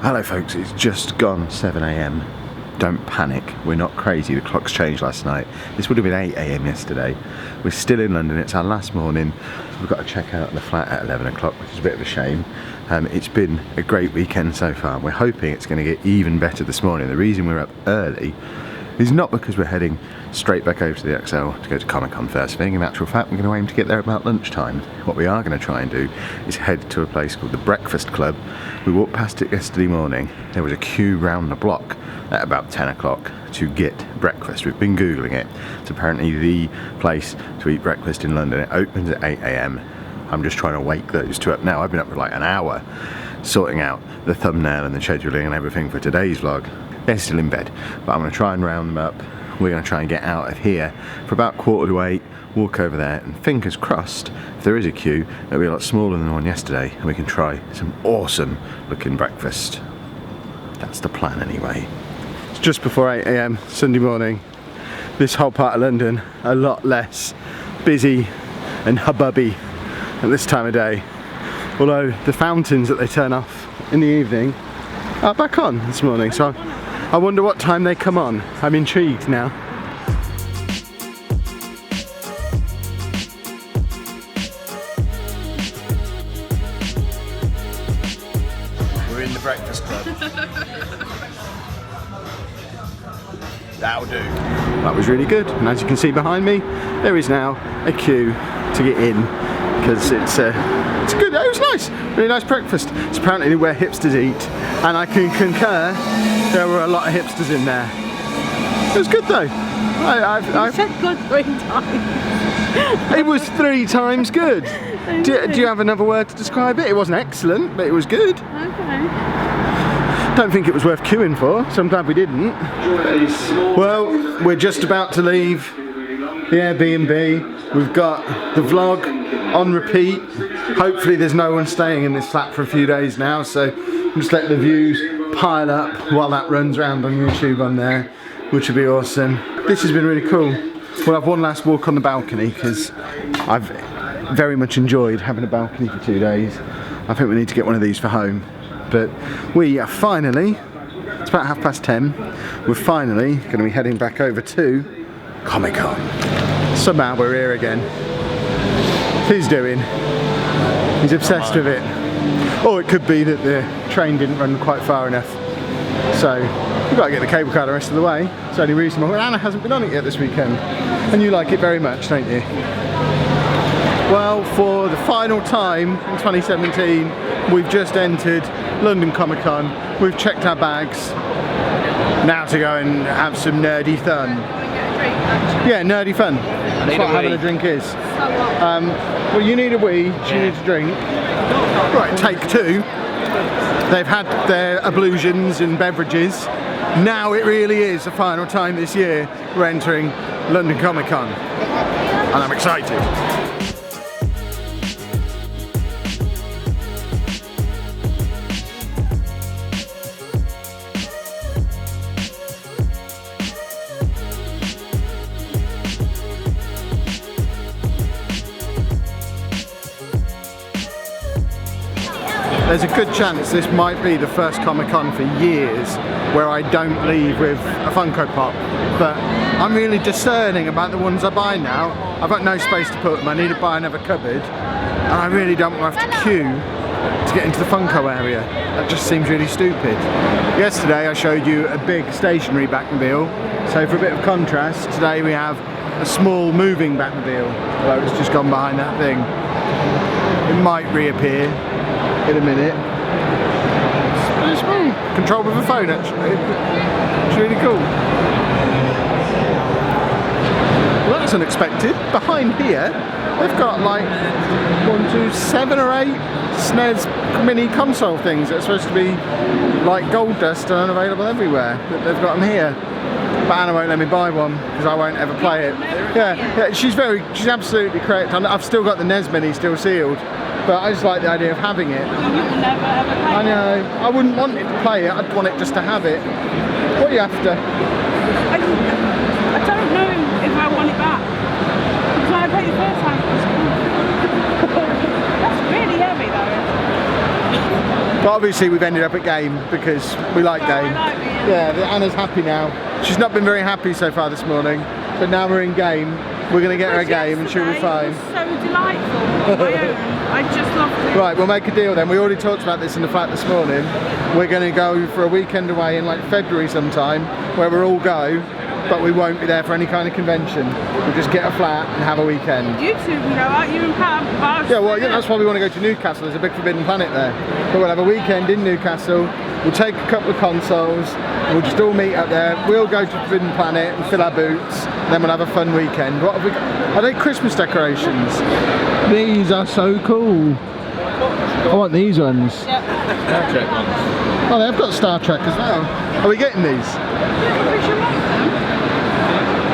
Hello folks, it's just gone 7 AM. Don't panic, we're not crazy, the clocks changed last night. This would have been 8 AM yesterday. We're still in London, it's our last morning. We've got to check out the flat at 11 o'clock, which is a bit of a shame. It's been a great weekend so far. We're hoping it's going to get even better this morning. The reason we're up early is not because we're heading straight back over to the XL to go to Comic Con first thing. In actual fact, we're going to aim to get there about lunchtime. What we are going to try and do is head to a place called the Breakfast Club. We walked past it yesterday morning. There was a queue round the block at about 10 o'clock to get breakfast. We've been Googling it. It's apparently the place to eat breakfast in London. It opens at 8 AM. I'm just trying to wake those two up now. I've been up for like an hour sorting out the thumbnail and the scheduling and everything for today's vlog. They're still in bed, but I'm going to try and round them up. We're going to try and get out of here for about 7:45, walk over there, and fingers crossed, if there is a queue, it'll be a lot smaller than the one yesterday, and we can try some awesome looking breakfast. That's the plan anyway. It's just before 8 AM Sunday morning. This whole part of London, a lot less busy and hubbubby at this time of day. Although the fountains that they turn off in the evening are back on this morning, so I wonder what time they come on. I'm intrigued now. We're in the Breakfast Club. That'll do. That was really good, and as you can see behind me, there is now a queue to get in because it's good. It was nice, really nice breakfast. It's apparently where hipsters eat, and I can concur. There were a lot of hipsters in there. It was good though. You said good 3 times. It was 3 times good. Do you have another word to describe it? It wasn't excellent, but it was good. Okay. Don't think it was worth queuing for, so I'm glad we didn't. Well, we're just about to leave the Airbnb. We've got the vlog on repeat. Hopefully there's no one staying in this flat for a few days now, so I'm just letting the views pile up while that runs around on YouTube on there, which would be awesome. This has been really cool. We'll have one last walk on the balcony because I've very much enjoyed having a balcony for 2 days. I think we need to get one of these for home. But we are finally, it's about 10:30, we're finally going to be heading back over to Comic Con. Somehow we're here again. He's doing. He's obsessed with it. Or it could be that the train didn't run quite far enough. So we've got to get the cable car the rest of the way. It's only reasonable. Anna hasn't been on it yet this weekend. And you like it very much, don't you? Well, for the final time in 2017, we've just entered London Comic Con. We've checked our bags. Now to go and have some nerdy fun. Yeah, nerdy fun. That's what having a drink is. Well, you need a wee, she needs a drink. Right, take 2. They've had their ablutions and beverages. Now it really is the final time this year we're entering London Comic Con. And I'm excited. There's a good chance this might be the first Comic Con for years where I don't leave with a Funko Pop, but I'm really discerning about the ones I buy now. I've got no space to put them, I need to buy another cupboard, and I really don't want to have to queue to get into the Funko area. That just seems really stupid. Yesterday I showed you a big stationary Batmobile, so for a bit of contrast, today we have a small moving Batmobile, although it's just gone behind that thing. It might reappear in a minute. It's small. Controlled with a phone actually. It's really cool. Well, that's unexpected. Behind here, they've got like 7 or 8 SNES mini console things that are supposed to be like gold dust and unavailable everywhere. But they've got them here. But Anna won't let me buy one because I won't ever play it. Yeah, she's absolutely correct. I've still got the NES Mini still sealed. But I just like the idea of having it. You will never ever play it. I know. I wouldn't want it to play it. I'd want it just to have it. What are you after? I don't know if I want it back. Because when I played the first time, it was cool. That's really heavy though. But obviously we've ended up at Game because we like Game. Yeah, Anna's happy now. She's not been very happy so far this morning, but now we're in Game. We're going to get her a game and she'll be fine. It was so delightful on my own. I just loved it. Right, we'll make a deal then. We already talked about this in the flat this morning. We're going to go for a weekend away in like February sometime where we'll all go, but we won't be there for any kind of convention. We'll just get a flat and have a weekend. You two can go out, you and Pat. Yeah, well, yeah, that's why we want to go to Newcastle. There's a big Forbidden Planet there. But we'll have a weekend in Newcastle. We'll take a couple of consoles. We'll just all meet up there. We'll go to Forbidden Planet and fill our boots. Then we'll have a fun weekend. What have we got? Are they Christmas decorations? These are so cool. I want these ones. Yep. Star Trek ones. Oh, they've got Star Trek as well. Are we getting these?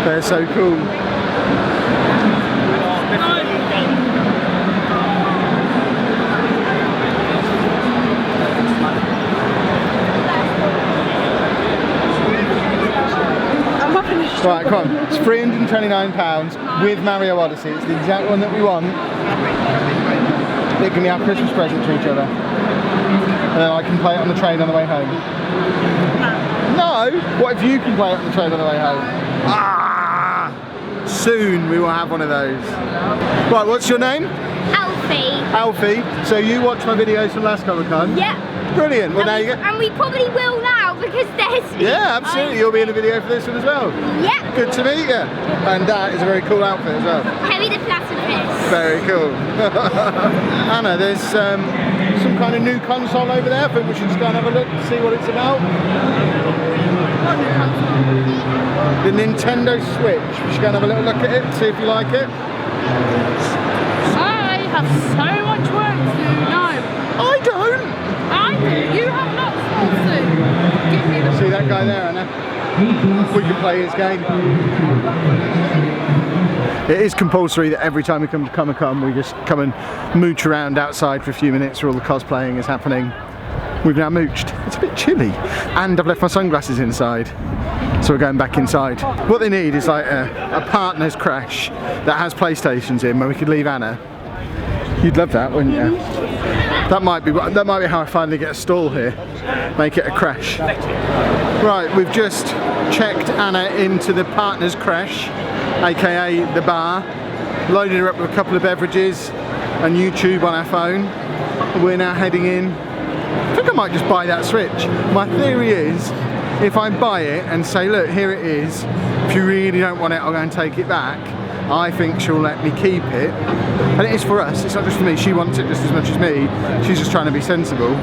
They're so cool. Right, come on. It's £329 with Mario Odyssey. It's the exact one that we want. They give me our Christmas present to each other. And then I can play it on the train on the way home. No! What if you can play it on the train on the way home? Ah! Soon we will have one of those. Right, what's your name? Alfie. Alfie. So you watch my videos from last Comic Con? Yeah. Brilliant. Well, now you get... And we probably will now because there's... Yeah, absolutely. You'll be in a video for this one as well. Yeah. Good to meet you. And that is a very cool outfit as well. Harry the Platypus. Very cool. Anna, there's some kind of new console over there. I think we should just go and have a look and see what it's about. The Nintendo Switch. We should go and have a little look at it, see if you like it. I have so much work to do now. I don't. I do. You have lots more to do. Give me the... See that guy there, Anna? We can play his game. It is compulsory that every time we come to Comic Con we just come and mooch around outside for a few minutes where all the cosplaying is happening. We've now mooched. It's a bit chilly and I've left my sunglasses inside, so we're going back inside. What they need is like a partner's crash that has PlayStations in where we could leave Anna. You'd love that, wouldn't you? That might be how I finally get a stall here. Make it a crash. Right, we've just checked Anna into the partner's crash, aka the bar, loaded her up with a couple of beverages and YouTube on our phone. We're now heading in. I think I might just buy that Switch. My theory is, if I buy it and say, look, here it is, if you really don't want it, I'll go and take it back, I think she'll let me keep it. And it is for us, it's not just for me, she wants it just as much as me, she's just trying to be sensible.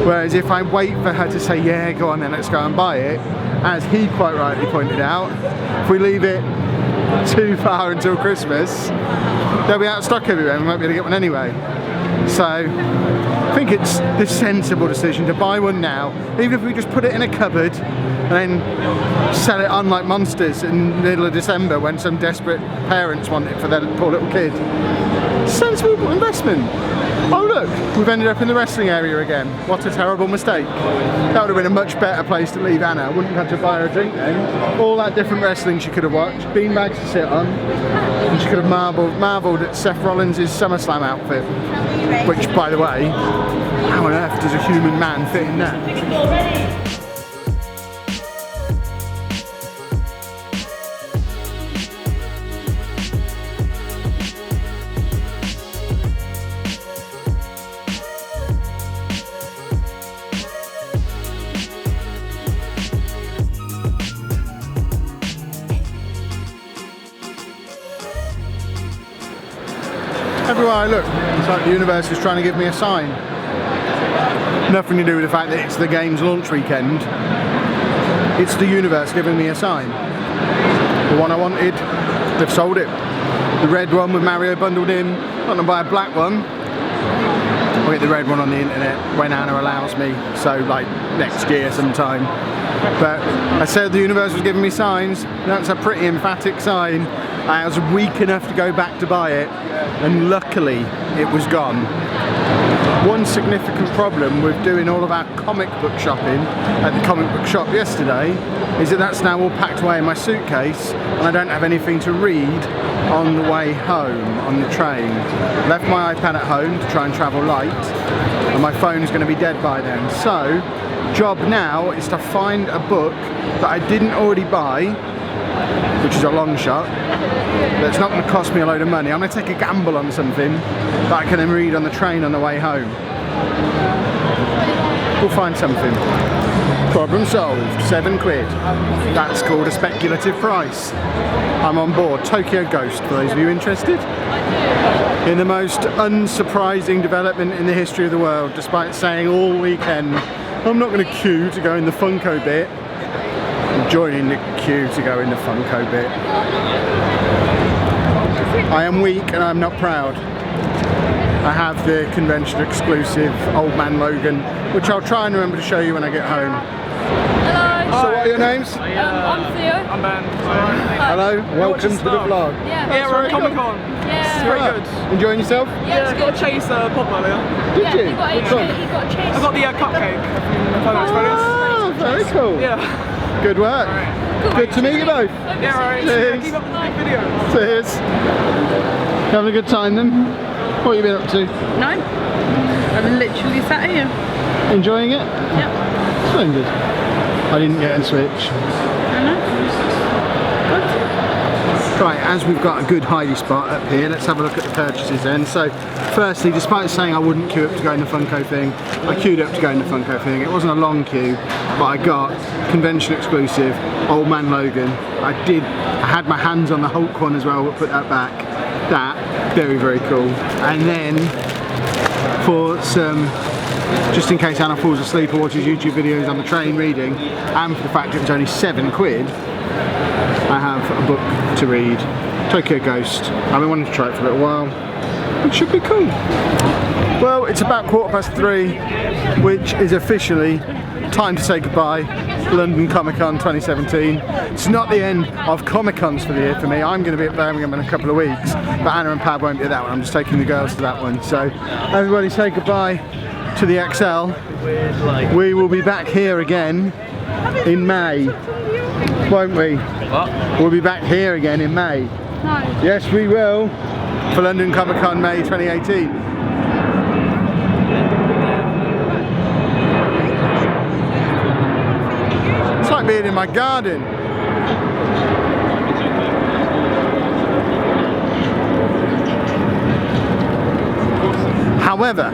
Whereas if I wait for her to say, yeah, go on then, let's go and buy it, as he quite rightly pointed out, if we leave it too far until Christmas, they'll be out of stock everywhere and we won't be able to get one anyway. So, I think it's the sensible decision to buy one now, even if we just put it in a cupboard and then sell it on like monsters in the middle of December when some desperate parents want it for their poor little kid. Sensible investment. Oh look, we've ended up in the wrestling area again. What a terrible mistake. That would have been a much better place to leave Anna. Wouldn't have had to buy her a drink then. All that different wrestling she could have watched, beanbags to sit on, and she could have marvelled at Seth Rollins' SummerSlam outfit. Which, by the way, how on earth does a human man fit in that? Everywhere I look, it's like the universe is trying to give me a sign. Nothing to do with the fact that it's the game's launch weekend. It's the universe giving me a sign. The one I wanted, they've sold it. The red one with Mario bundled in. I'm not going to buy a black one. I'll get the red one on the internet when Anna allows me, so like next year sometime. But I said the universe was giving me signs. That's a pretty emphatic sign. I was weak enough to go back to buy it, and luckily it was gone. One significant problem with doing all of our comic book shopping at the comic book shop yesterday is that that's now all packed away in my suitcase and I don't have anything to read on the way home on the train. Left my iPad at home to try and travel light, and and my phone is going to be dead by then. So, job now is to find a book that I didn't already buy, which is a long shot. That's not going to cost me a load of money. I'm going to take a gamble on something that I can then read on the train on the way home. We'll find something. Problem solved, £7. That's called a speculative price. I'm on board. Tokyo Ghost, for those of you interested. In the most unsurprising development in the history of the world, despite saying all weekend, I'm not going to queue to go in the Funko bit. I'm joining the queue to go in the Funko bit. I am weak and I'm not proud. I have the convention exclusive Old Man Logan, which I'll try and remember to show you when I get home. Hello. So what are your names? I'm Theo. I'm Ben. Hello, welcome to the vlog. Yeah, We're at Comic Con. Yeah. It's very good. Enjoying yourself? Yeah, I got a chase pop earlier. Did you? He got a chase. I got the cupcake. Oh, very cool. Yeah. Good work. Good to meet you both. Yeah, right. Cheers. Keep up the good videos. Cheers. Having a good time then? What have you been up to? No. I'm literally sat here. Enjoying it? Yep. Splendid. I didn't get a Switch. I know. Right, as we've got a good hidey spot up here, let's have a look at the purchases then. So, firstly, despite saying I wouldn't queue up to go in the Funko thing, I queued up to go in the Funko thing. It wasn't a long queue, but I got convention exclusive Old Man Logan. I had my hands on the Hulk one as well, but put that back. That, very, very cool. And then, for some, just in case Anna falls asleep or watches YouTube videos on the train reading, and for the fact it was only £7, I have a book to read, Tokyo Ghost. I've been wanting to try it for a little while. It should be cool. Well, it's about 3:15, which is officially time to say goodbye. London Comic Con 2017. It's not the end of Comic Cons for the year for me. I'm going to be at Birmingham in a couple of weeks, but Anna and Pab won't be at that one. I'm just taking the girls to that one. So everybody say goodbye to the XL. We will be back here again in May, won't we? What? We'll be back here again in May. No. Yes, we will, for London Comic Con May 2018. It's like being in my garden. However,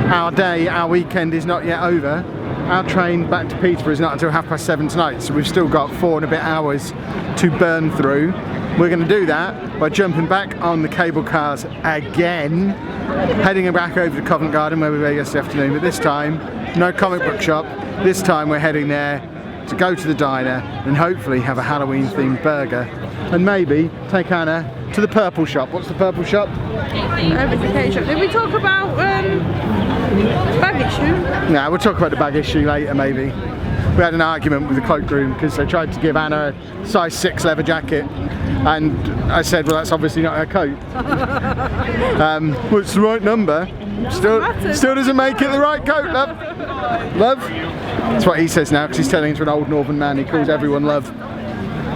our weekend is not yet over. Our train back to Peterborough is not until 7:30 tonight, so we've still got 4 and a bit hours to burn through. We're going to do that by jumping back on the cable cars again, heading back over to Covent Garden where we were yesterday afternoon, but this time, no comic book shop. This time we're heading there to go to the diner and hopefully have a Halloween themed burger, and maybe take Anna to the purple shop. What's the purple shop? Did we talk about bag issue? No, we'll talk about the bag issue later maybe. We had an argument with the cloakroom because they tried to give Anna a size 6 leather jacket, and I said, well, that's obviously not her coat. Well, it's the right number. Still doesn't make it the right coat, love. Love? That's what he says now because he's turning into an old northern man. He calls everyone love.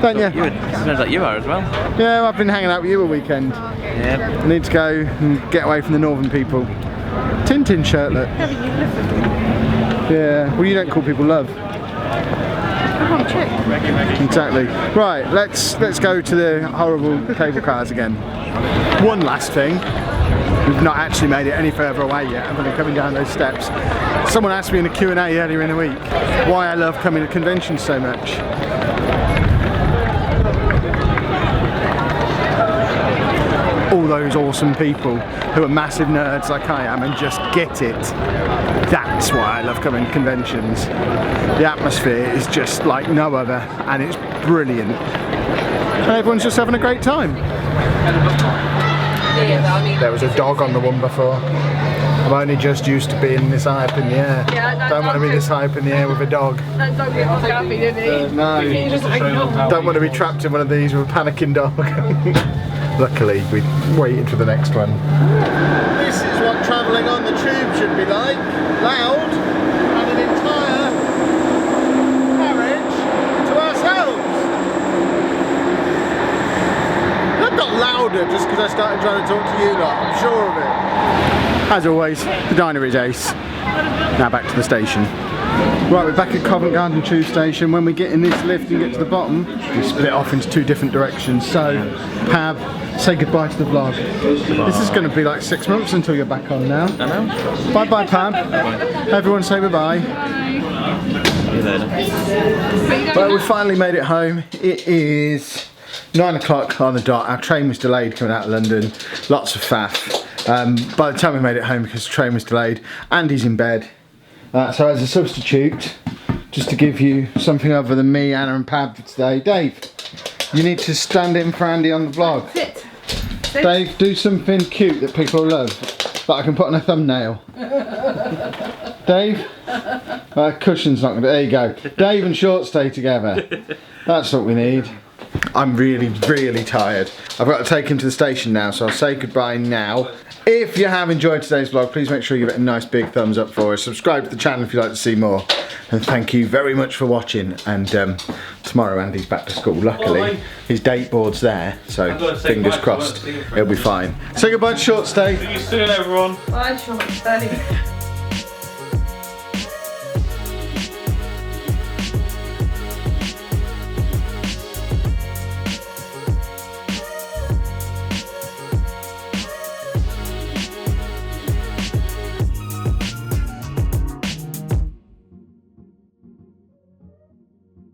Don't you? Sounds like you are as well. Yeah, well, I've been hanging out with you all weekend. Yeah. I need to go and get away from the northern people. Tintin shirtlet. Yeah, well, you don't call people love. Exactly. Right, let's go to the horrible cable cars again. One last thing. We've not actually made it any further away yet. I'm going to be coming down those steps. Someone asked me in a Q&A earlier in the week why I love coming to conventions so much. All those awesome people who are massive nerds like I am and just get it. That's why I love coming to conventions. The atmosphere is just like no other and it's brilliant. And everyone's just having a great time. There was a dog on the one before. I'm only just used to being this high up in the air. Yeah, don't want to be this high up in the air with a dog. Don't get off happy, did he? No. Don't want to be trapped in one of these with a panicking dog. Luckily, we waited for the next one. This is what travelling on the tube should be like. Loud and an entire carriage to ourselves. That got louder just because I started trying to talk to you lot, I'm sure of it. As always, the diner is ace. Now back to the station. Right, we're back at Covent Garden Tube Station. When we get in this lift and get to the bottom, we split off into 2 different directions. So, Pab, say goodbye to the vlog. This is going to be like 6 months until you're back on now. I know. Bye bye, Pab. Everyone say bye bye. See you later. Well, we finally made it home. It is 9 o'clock on the dot. Our train was delayed coming out of London. Lots of faff. By the time we made it home, because the train was delayed, Andy's in bed. So as a substitute, just to give you something other than me, Anna and Pab for today, Dave, you need to stand in for Andy on the vlog. Sit. Dave, do something cute that people love, that I can put on a thumbnail. Dave? Cushion's not gonna, there you go. Dave and Short stay together. That's what we need. I'm really, really tired. I've got to take him to the station now, so I'll say goodbye now. If you have enjoyed today's vlog, please make sure you give it a nice big thumbs up for us. Subscribe to the channel if you'd like to see more. And thank you very much for watching. And tomorrow Andy's back to school, luckily. His date board's there, so fingers crossed, he'll be fine. Say goodbye to Short Stay. See you soon, everyone. Bye, Short Stay.